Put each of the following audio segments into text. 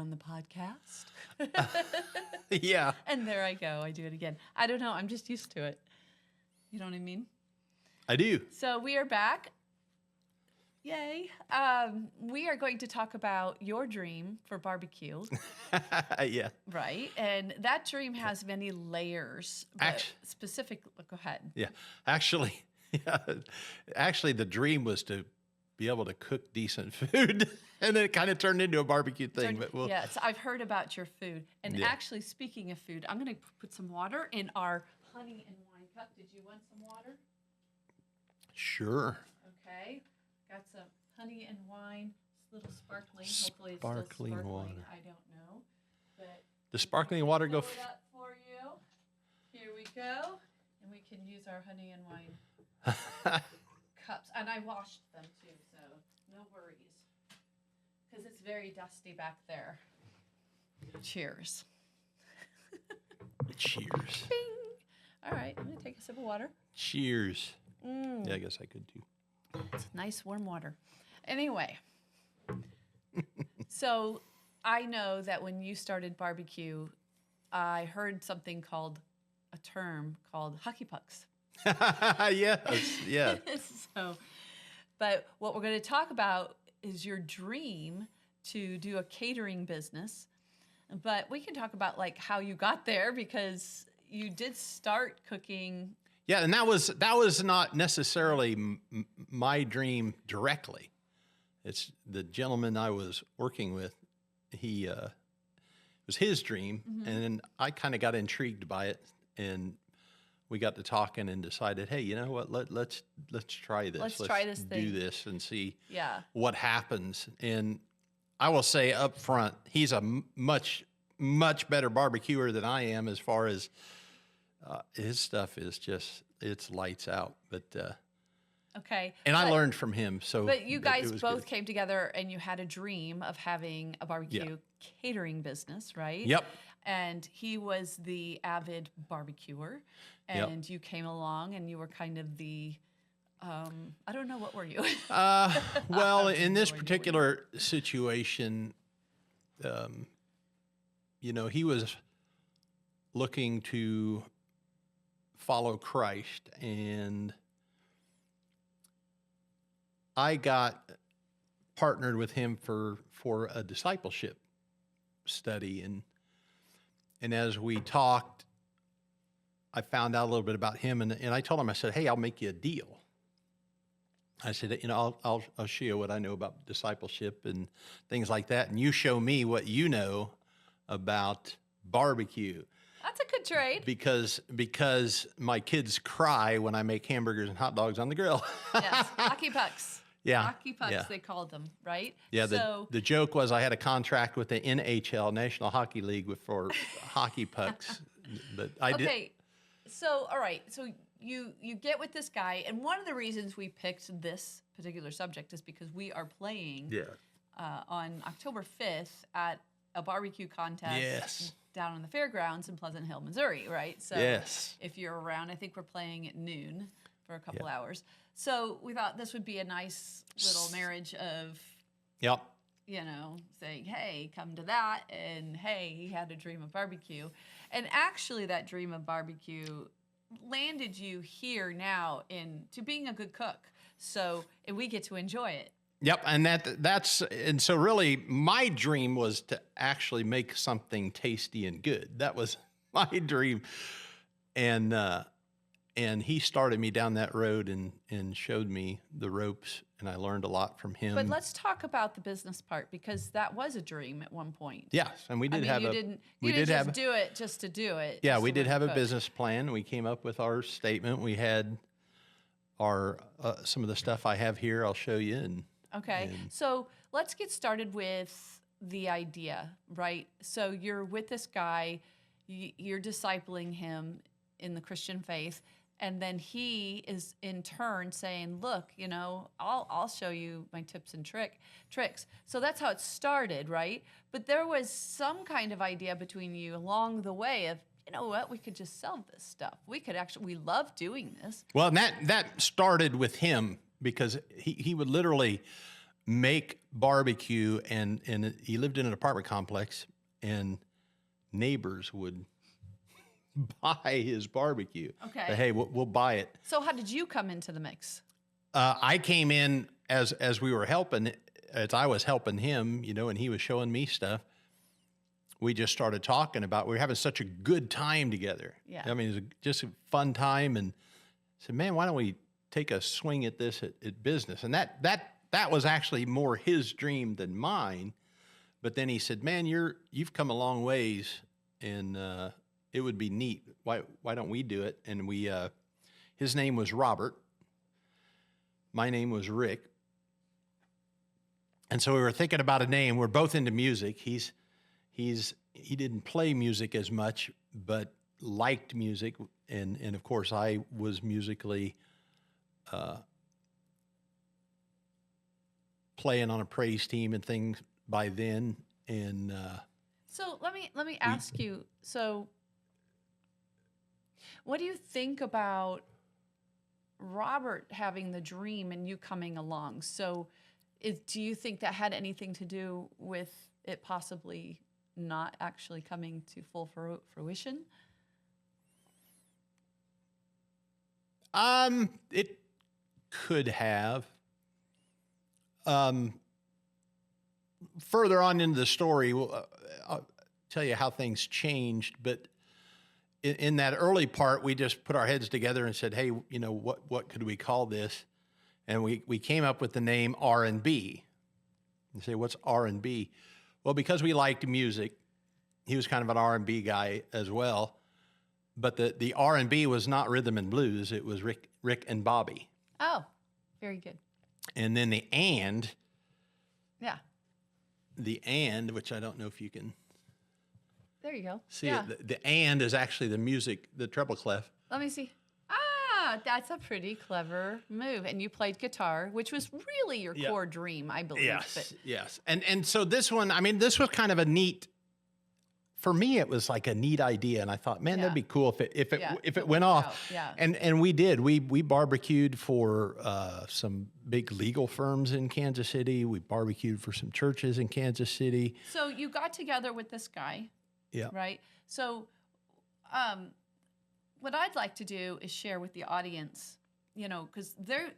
on the podcast. Yeah. And there I go. I do it again. I don't know. I'm just used to it. You know what I mean? I do. So we are back. Yay. We are going to talk about your dream for barbecue. Yeah. Right. And that dream has many layers. But go ahead. Yeah. Actually, the dream was to be able to cook decent food. And then it kind of turned into a barbecue thing. Yes, I've heard about your food. And actually, speaking of food, I'm going to put some water in our honey and wine cup. Did you want some water? Sure. Okay. Got some honey and wine. It's a little sparkling. Hopefully it's Sparkling still sparkling. water. I don't know. But the sparkling water go... Fill it up for you. Here we go. And we can use our honey and wine cups. And I washed them too, so no worries. Because it's very dusty back there. Cheers. Cheers. Bing. All right, I'm going to take a sip of water. Cheers. Yeah, I guess I could too. It's nice warm water. Anyway, so I know that when you started barbecue, I heard something called a term called hockey pucks. Yes, yeah. But what we're going to talk about is your dream to do a catering business. But we can talk about like how you got there, because you did start cooking. Yeah, and that was not necessarily my dream directly. It's the gentleman I was working with. He it was his dream, and then I kind of got intrigued by it, and we got to talking and decided, hey, you know what? Let's try this. Let's try this thing. Do this and see what happens. And I will say up front, he's a much better barbecuer than I am, as far as his stuff is just, it's lights out. But okay. And I learned from him. But you guys both came together and you had a dream of having a barbecue catering business, right? Yep. And he was the avid barbecuer, and you came along and you were kind of the, I don't know, what were you? Well, in this particular situation, he was looking to follow Christ, and I got partnered with him for a discipleship study, and as we talked, I found out a little bit about him, and I told him, I said, hey, I'll make you a deal. I said, I'll show you what I know about discipleship and things like that, and you show me what you know about barbecue. That's a good trade. Because my kids cry when I make hamburgers and hot dogs on the grill. Yes, hockey pucks. Yeah. Hockey pucks, they called them, right? Yeah, the joke was I had a contract with the NHL, National Hockey League, for hockey pucks. But I did. Okay, so, all right, so you get with this guy, and one of the reasons we picked this particular subject is because we are playing on October 5th at a barbecue contest down on the fairgrounds in Pleasant Hill, Missouri, right? So if you're around, I think we're playing at noon for a couple hours. So we thought this would be a nice little marriage of, saying, hey, come to that, and hey, he had a dream of barbecue. And actually that dream of barbecue landed you here now to being a good cook. So, and we get to enjoy it. Yep, and so really my dream was to actually make something tasty and good. That was my dream. And he started me down that road and showed me the ropes, and I learned a lot from him. But let's talk about the business part, because that was a dream at one point. Yes, and we did you didn't just do it just to do it. Yeah, we did have a business plan. We came up with our statement. We had our some of the stuff I have here. I'll show you. So let's get started with the idea, right? So you're with this guy, you're discipling him in the Christian faith, and then he is in turn saying, look, I'll show you my tips and tricks. So that's how it started, right? But there was some kind of idea between you along the way of, you know what, we could just sell this stuff. We love doing this. Well, and that started with him, because he would literally make barbecue, and he lived in an apartment complex, and neighbors would buy his barbecue. Okay. Say, hey, we'll buy it. So how did you come into the mix? I came in as we were helping, as I was helping him, and he was showing me stuff. We just started talking about, we were having such a good time together. Yeah. I mean, it was just a fun time, and I said, man, why don't we take a swing at this at business? And that was actually more his dream than mine. But then he said, man, you've come a long ways, and it would be neat. Why don't we do it? And we, his name was Robert. My name was Rick. And so we were thinking about a name. We're both into music. He didn't play music as much, but liked music. And of course I was musically playing on a praise team and things by then. And so let me ask you. So what do you think about Robert having the dream and you coming along? So do you think that had anything to do with it possibly not actually coming to full fruition? It could have. Further on into the story, I'll tell you how things changed. But in that early part, we just put our heads together and said, hey, what could we call this? And we came up with the name R&B. You say, what's R&B? Well, because we liked music, he was kind of an R&B guy as well. But the R&B was not rhythm and blues. It was Rick and Bobby. Oh, very good. And then the and, which I don't know if you can there you go. see it. The and is actually the music, the treble clef. Let me see. Ah, that's a pretty clever move. And you played guitar, which was really your core dream, I believe. Yes. And so this one, I mean, this was kind of a neat, for me, it was like a neat idea. And I thought, man, that'd be cool if it went off. Yeah. And we did. We barbecued for some big legal firms in Kansas City. We barbecued for some churches in Kansas City. So you got together with this guy. Yeah. Right. So, what I'd like to do is share with the audience, because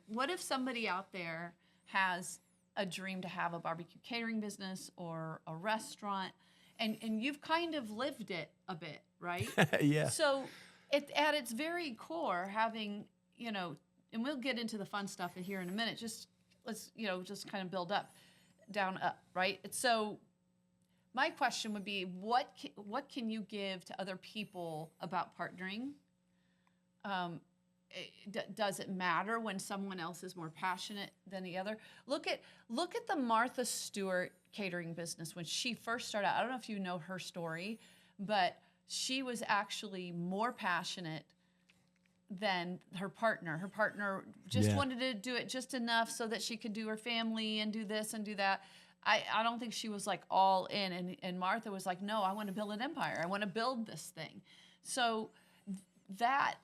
what if somebody out there has a dream to have a barbecue catering business or a restaurant, and you've kind of lived it a bit, right? Yeah. So, at its very core, having, and we'll get into the fun stuff here in a minute. Let's kind of build down up, right? So. My question would be, what can you give to other people about partnering? Does it matter when someone else is more passionate than the other? Look at the Martha Stewart catering business when she first started out. I don't know if you know her story, but she was actually more passionate than her partner. Her partner just wanted to do it just enough so that she could do her family and do this and do that. I don't think she was like all in. And Martha was like, no, I want to build an empire. I want to build this thing. So that,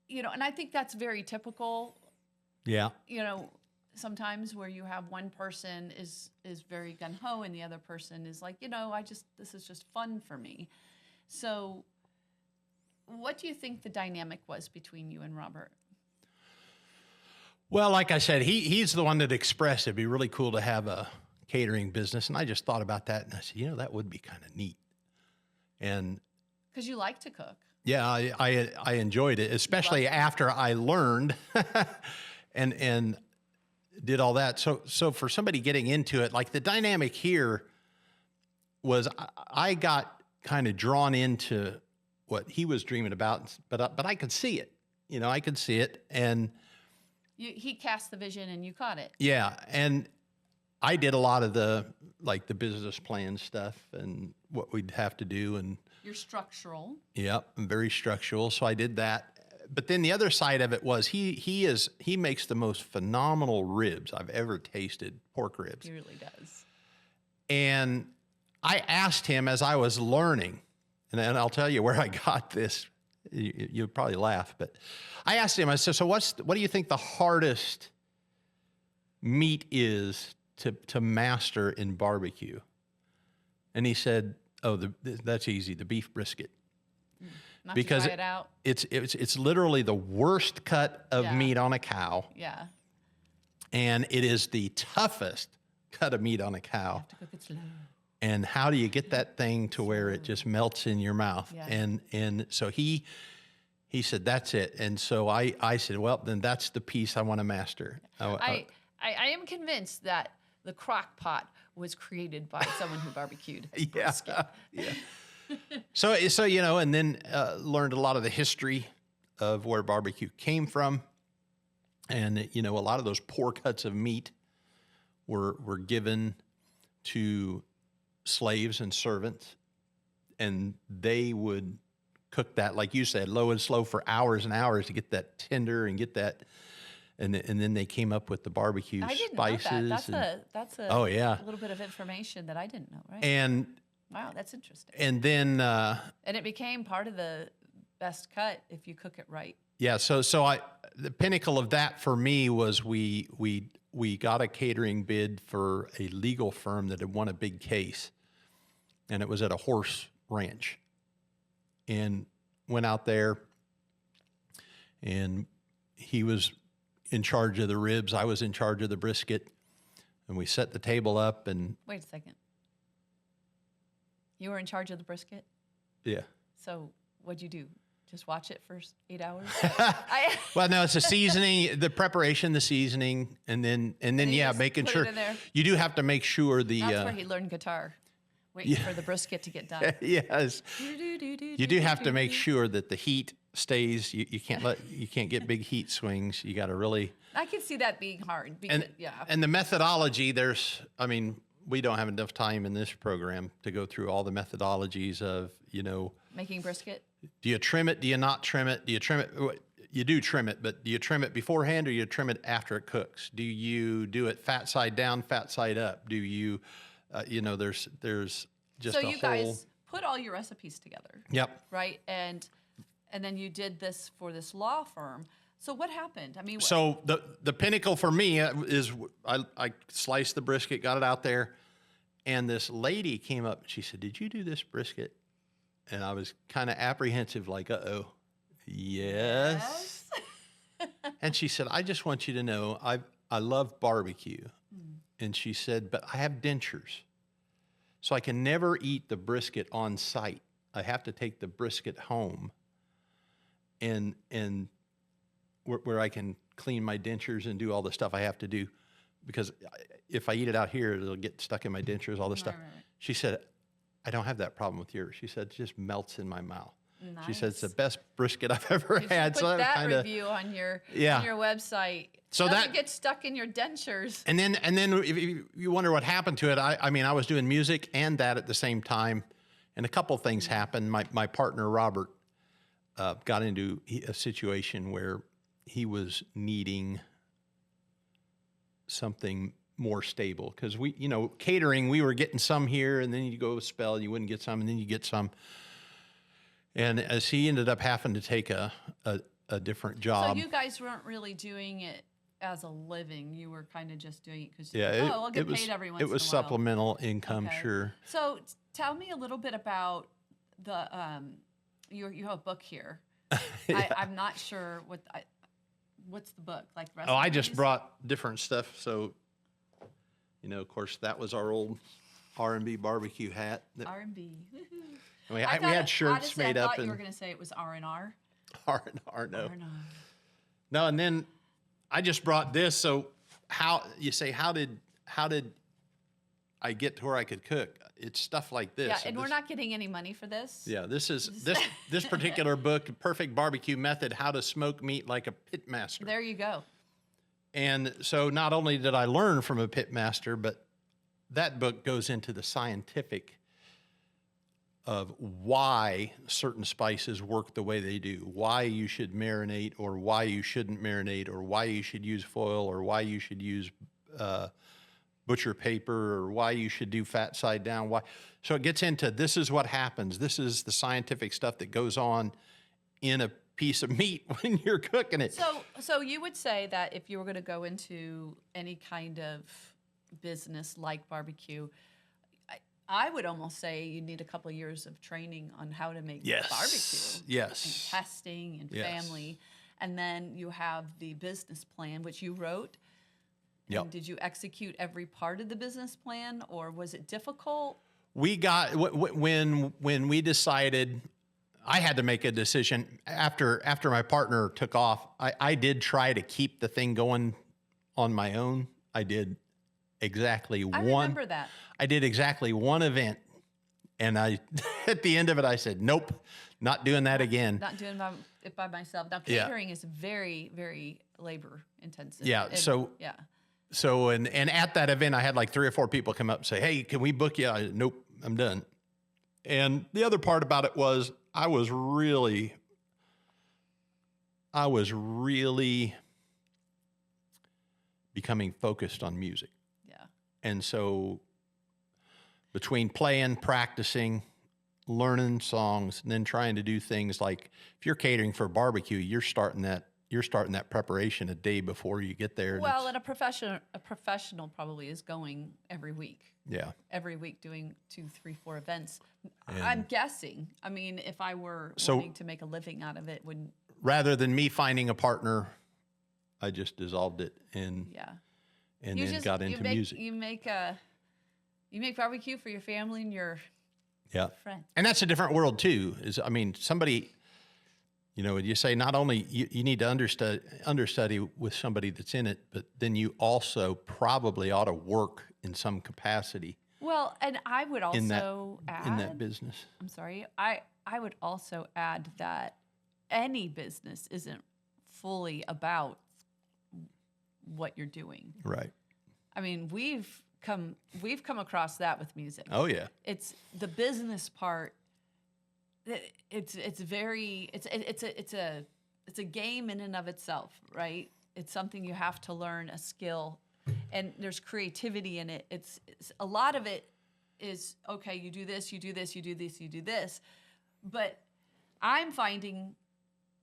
and I think that's very typical. Yeah. Sometimes where you have one person is very gung-ho and the other person is like, this is just fun for me. So what do you think the dynamic was between you and Robert? Well, like I said, he's the one that expressed it'd be really cool to have a catering business. And I just thought about that and I said, that would be kind of neat. And because you like to cook. Yeah, I enjoyed it, especially after I learned and did all that. So for somebody getting into it, like the dynamic here was I got kind of drawn into what he was dreaming about, but I could see it. I could see it, and he cast the vision and you caught it. Yeah, and I did a lot of the business plan stuff and what we'd have to do, and you're structural. Yep, I'm very structural, so I did that. But then the other side of it was he makes the most phenomenal ribs I've ever tasted, pork ribs. He really does. And I asked him as I was learning, and I'll tell you where I got this. You'll probably laugh, but I asked him. I said, "So what do you think the hardest meat is to master in barbecue? And he said, "Oh, that's easy, the beef brisket." Not Because to try it out. it's literally the worst cut of meat on a cow, Yeah. and it is the toughest cut of meat on a cow. You have to cook it slow. And how do you get that thing to where it just melts in your mouth? Yeah. And so he said, "That's it." And so I said, "Well, then that's the piece I want to master." I am convinced that the crock pot was created by someone who barbecued brisket. Yeah. So and then learned a lot of the history of where barbecue came from, and a lot of those poor cuts of meat were given to slaves and servants, and they would cook that, like you said, low and slow for hours and hours to get that tender and get that. And then they came up with the barbecue I didn't spices. know that. That's a oh yeah, little bit of information that I didn't know. Right? And wow, that's interesting. and then And it became part of the best cut if you cook it right. yeah. So the pinnacle of that for me was we got a catering bid for a legal firm that had won a big case, and it was at a horse ranch, and went out there, and he was in charge of the ribs. I was in charge of the brisket, and we set the table up. And wait a second, you were in charge of the brisket? Yeah. So what'd you do? Just watch it for 8 hours? Well, no, it's the seasoning, the preparation, the seasoning, and then yeah, making sure you do have to make sure the. That's where he learned guitar, waiting for the brisket to get done. Yes. You do have to make sure that the heat stays. You can't get big heat swings. You got to really. I can see that being hard. Because, and the methodology, we don't have enough time in this program to go through all the methodologies of, making brisket. Do you trim it? Do you not trim it? Do you trim it? You do trim it, but do you trim it beforehand or you trim it after it cooks? Do you do it fat side down, fat side up? Do you, there's just so you guys put all your recipes together. Yep. Right, and then you did this for this law firm. So what happened? I mean, so the pinnacle for me is I sliced the brisket, got it out there, and this lady came up and she said, "Did you do this brisket?" And I was kind of apprehensive, like, "Uh-oh, yes." And she said, "I just want you to know, I love barbecue." And she said, "But I have dentures, so I can never eat the brisket on site. I have to take the brisket home, and where I can clean my dentures and do all the stuff I have to do, because if I eat it out here, it'll get stuck in my dentures, all this stuff." Right. She said, "I don't have that problem with yours." She said, "It just melts in my mouth." Nice. She said, "It's the best brisket I've ever had." So that review on your website. So that gets stuck in your dentures. And then if you wonder what happened to it, I mean, I was doing music and that at the same time, and a couple things happened. My partner Robert got into a situation where he was needing something more stable, because catering, we were getting some here, and then you go a spell, you wouldn't get some, and then you get some. And as he ended up having to take a different job. So you guys weren't really doing it as a living. You were kind of just doing it because I'll get paid every once in a while. It was supplemental income, sure. So tell me a little bit about the you have a book here. I'm not sure what's the book, like recipes? Oh, I just brought different stuff. So, of course, that was our old R&B barbecue hat. R&B. We had shirts honestly, made I up. thought you were going to say it was R&R. R&R, no. R&R. No, and then I just brought this. So how did I get to where I could cook? It's stuff like this. Yeah, and we're not getting any money for this. Yeah, this particular book, Perfect Barbecue Method, How to Smoke Meat Like a Pitmaster. There you go. And so not only did I learn from a pitmaster, but that book goes into the scientific of why certain spices work the way they do, why you should marinate or why you shouldn't marinate, or why you should use foil or why you should use butcher paper, or why you should do fat side down. Why? So it gets into, this is what happens. This is the scientific stuff that goes on in a piece of meat when you're cooking it. So you would say that if you were going to go into any kind of business like barbecue, I would almost say you need a couple of years of training on how to make barbecue. Yes. And testing and family. And then you have the business plan, which you wrote. Yep. And did you execute every part of the business plan, or was it difficult? We got when we decided, I had to make a decision after my partner took off. I did try to keep the thing going on my own. I did exactly I remember that. I did exactly one event, and I at the end of it I said, nope, not doing that again. Not doing it by myself. Now catering is very, very labor intensive. Yeah. So and at that event, I had like 3 or 4 people come up and say, "Hey, can we book you?" Nope, I'm done. And the other part about it was I was really becoming focused on music. Yeah. And so between playing, practicing, learning songs, and then trying to do things like if you're catering for a barbecue, you're starting that preparation a day before you get there. Well, and a professional probably is going every week. Yeah. Every week doing 2, 3, 4 events. I'm guessing. I mean, if I were wanting to make a living out of it, wouldn't. Rather than me finding a partner, I just dissolved it and then got into music. You make barbecue for your family and your friends. And that's a different world too. Somebody, you say not only you need to understudy with somebody that's in it, but then you also probably ought to work in some capacity. Well, and I would also add in that business. I'm sorry. I would also add that any business isn't fully about what you're doing. Right. I mean, we've come across that with music. Oh yeah. It's the business part. It's a game in and of itself, right? It's something you have to learn, a skill, and there's creativity in it. It's a lot of it is okay. You do this, you do this, you do this, you do this, but I'm finding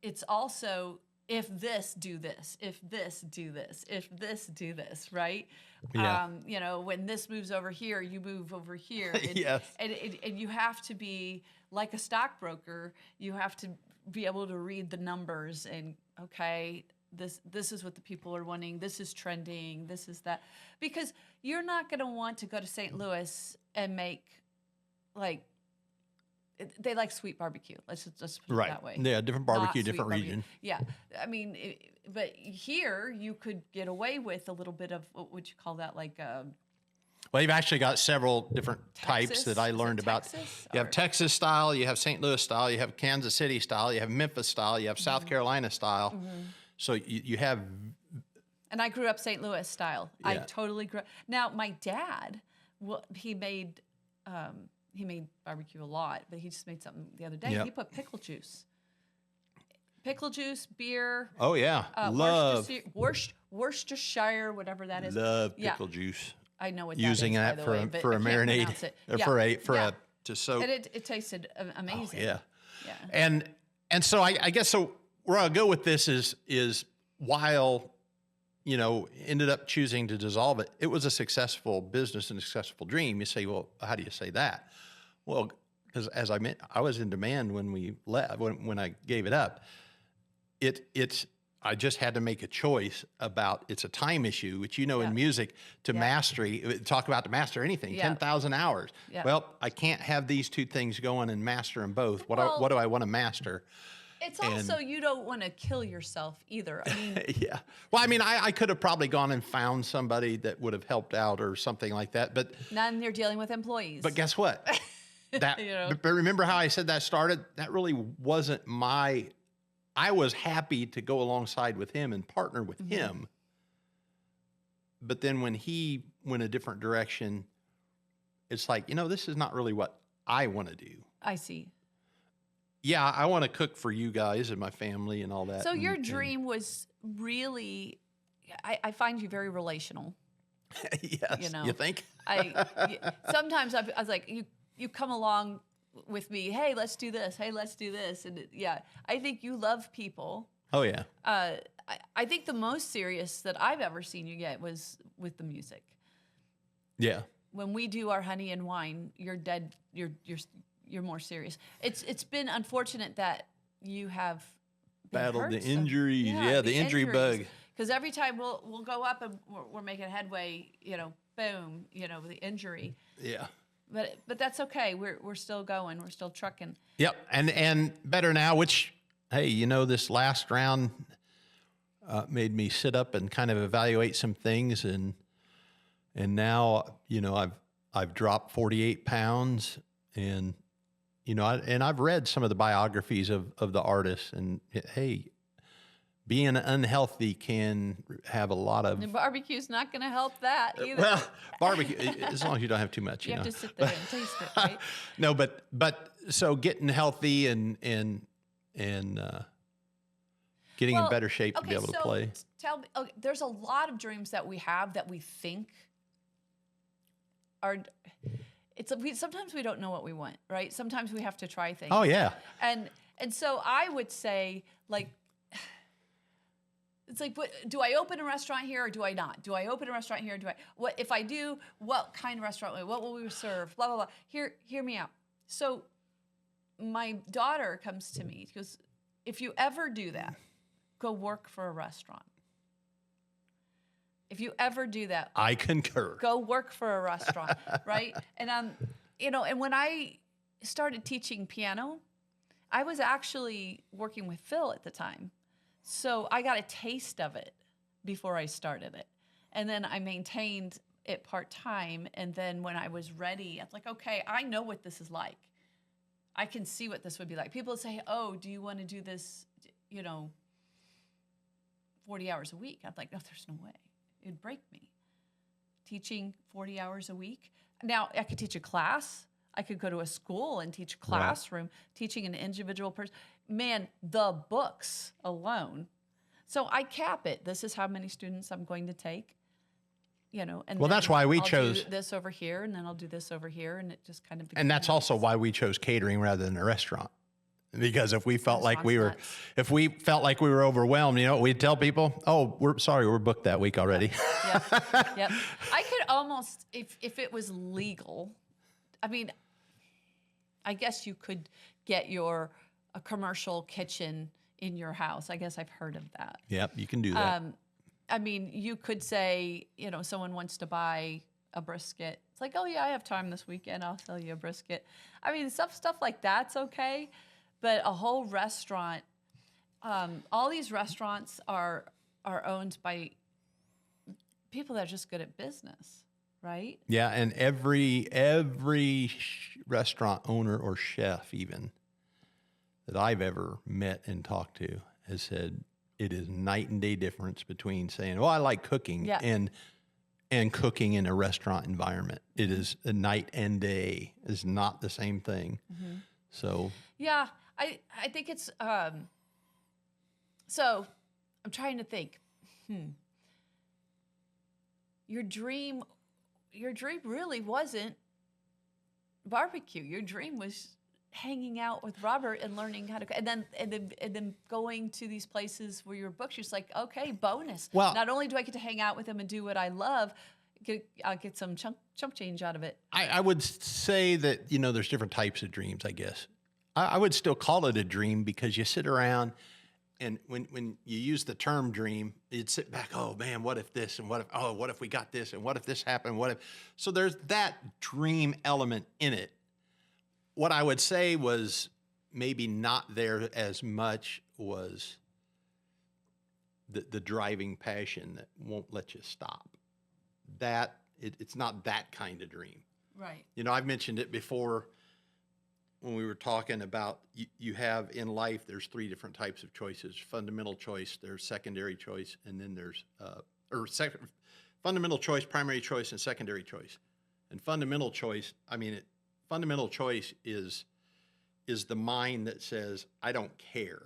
it's also if this, do this, if this, do this, if this, do this, right? Yeah. When this moves over here, you move over here. Yes. And you have to be like a stockbroker. You have to be able to read the numbers and, okay, this is what the people are wanting. This is trending. This is that. Because you're not going to want to go to St. Louis and make, they like sweet barbecue. Let's just put it that way. Yeah, different barbecue, Not different sweet region. barbecue. Yeah, I mean, but here you could get away with a little bit of what would you call that? Well, you've actually got several different types that I learned about. You have Texas style, you have St. Louis style, you have Kansas City style, you have Memphis style, you have South Carolina style. So you have. And I grew up St. Louis style. Yeah. I totally grew up. Now, my dad, he made barbecue a lot, but he just made something the other day. Yep. He put pickle juice, beer. Oh yeah, love Worcestershire, whatever that is. Love pickle juice. I know what using that is, that by the for way, a, but for I a can't marinade pronounce it. or to soak. And it tasted amazing. Oh, yeah. Yeah. And so I guess where I'll go with this is while ended up choosing to dissolve it, it was a successful business and a successful dream. You say, well, how do you say that? Well, because as I meant, I was in demand when we left, when I gave it up. I just had to make a choice about, it's a time issue, which in music, to mastery, talk about to master anything, 10,000 hours. Yeah. Well, I can't have these two things going and master them both. What do I want to master? It's also, you don't want to kill yourself either. I mean, yeah. Well, I mean, I could have probably gone and found somebody that would have helped out or something like that, but. None, you're dealing with employees. But guess what? But remember how I said that started? That really wasn't I was happy to go alongside with him and partner with him. But then when he went a different direction, it's like, this is not really what I want to do. I see. Yeah, I want to cook for you guys and my family and all that. So your dream was really, I find you very relational. Yes, you think? Sometimes I was like, you come along with me, hey, let's do this. Hey, let's do this. And I think you love people. Oh, yeah. I think the most serious that I've ever seen you get was with the music. Yeah. When we do our honey and wine, you're dead. You're more serious. It's been unfortunate that you have Battled the injuries. Yeah, the injury bug. Because every time we'll go up and we're making headway, boom, the injury. Yeah. But that's okay. We're still going. We're still trucking. Yep. And better now, which, hey, this last round made me sit up and kind of evaluate some things. And now, I've dropped 48 pounds and, I've read some of the biographies of the artists, and hey, being unhealthy can have a lot of. And barbecue's not going to help that either. Well, barbecue, as long as you don't have too much, you have to sit there and taste it, right? No, but so getting healthy and getting in better shape to be able to play. Tell me, there's a lot of dreams that we have that we think are. Sometimes we don't know what we want, right? Sometimes we have to try things. Oh yeah. And so I would say, like, it's like, do I open a restaurant here or do I not? Do I open a restaurant here? What if I do? What kind of restaurant? What will we serve? Blah blah blah. Hear me out. So my daughter comes to me. She goes, if you ever do that, go work for a restaurant. If you ever do that, I concur. Go work for a restaurant, right? And and when I started teaching piano, I was actually working with Phil at the time. So I got a taste of it before I started it. And then I maintained it part-time. And then when I was ready, I was like, okay, I know what this is like. I can see what this would be like. People would say, oh, do you want to do this, 40 hours a week? I'm like, no, there's no way. It'd break me. Teaching 40 hours a week. Now, I could teach a class. I could go to a school and teach a classroom, right. Teaching an individual person. Man, the books alone. So I cap it. This is how many students I'm going to take. And well, that's why we chose do this over here, and then I'll do this over here, and it just kind of. And that's also why we chose catering rather than a restaurant. Because if we felt like we were overwhelmed, we'd tell people, "Oh, we're sorry, we're booked that week already." Yep. I could almost, if it was legal, I mean, I guess you could get a commercial kitchen in your house. I guess I've heard of that. Yep, you can do that. I mean, you could say, someone wants to buy a brisket. It's like, oh yeah, I have time this weekend. I'll sell you a brisket. I mean, stuff like that's okay. But a whole restaurant, all these restaurants are owned by people that are just good at business, right? Yeah, and every restaurant owner or chef even that I've ever met and talked to has said it is night and day difference between saying, "Oh, I like cooking," and cooking in a restaurant environment. It is a night and day. It's not the same thing. Mm-hmm. So yeah. I think it's, so I'm trying to think, your dream really wasn't barbecue. Your dream was hanging out with Robert and learning how to, and then going to these places where your books, you're just like, okay, bonus. Well, not only do I get to hang out with him and do what I love, I'll get some chump change out of it. I would say that, there's different types of dreams, I guess. I would still call it a dream because you sit around and when you use the term dream, you'd sit back, oh man, what if this and what if we got this and what if this happened? So there's that dream element in it. What I would say was maybe not there as much was the driving passion that won't let you stop. It's not that kind of dream. Right. I've mentioned it before. When we were talking about you have in life, there's three different types of choices: fundamental choice, there's secondary choice, and then there's fundamental choice, primary choice, and secondary choice. And fundamental choice, fundamental choice is the mind that says, I don't care.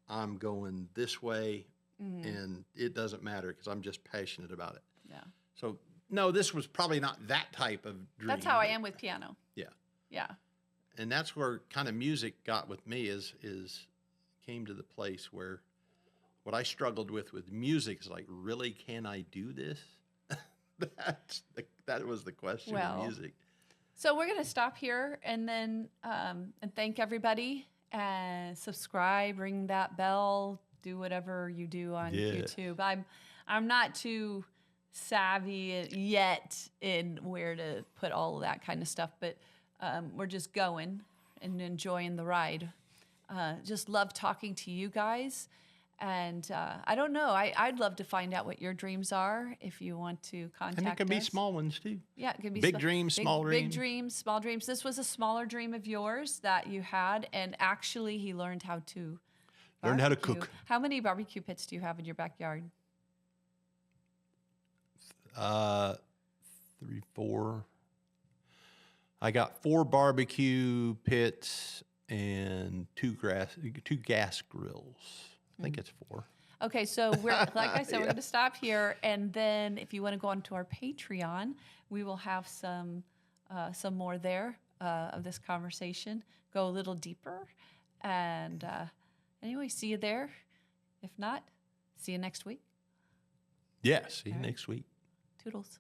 I'm going this way, and it doesn't matter because I'm just passionate about it. Yeah. So no, this was probably not that type of dream. That's how I am with piano. Yeah. Yeah. And that's where kind of music got with me is came to the place where what I struggled with music is like, really, can I do this? That was the question Well, of music. So we're going to stop here and then and thank everybody and subscribe, ring that bell, do whatever you do on Yeah. YouTube. I'm not too savvy yet in where to put all of that kind of stuff, but we're just going and enjoying the ride. Just love talking to you guys. And I don't know. I'd love to find out what your dreams are if you want to contact us. And it can be small ones too. Yeah, it can be Big dreams, small dreams. Big dreams, small dreams. This was a smaller dream of yours that you had, and actually, he learned how to Learned how to barbecue. cook. How many barbecue pits do you have in your backyard? 3, 4. I got 4 barbecue pits and 2 gas grills. I think it's 4. Okay, so we're like I said, we're going to stop here, and then if you want to go onto our Patreon, we will have some more there of this conversation. Go a little deeper, and anyway, see you there. If not, see you next week. Yeah, see you next week. Toodles.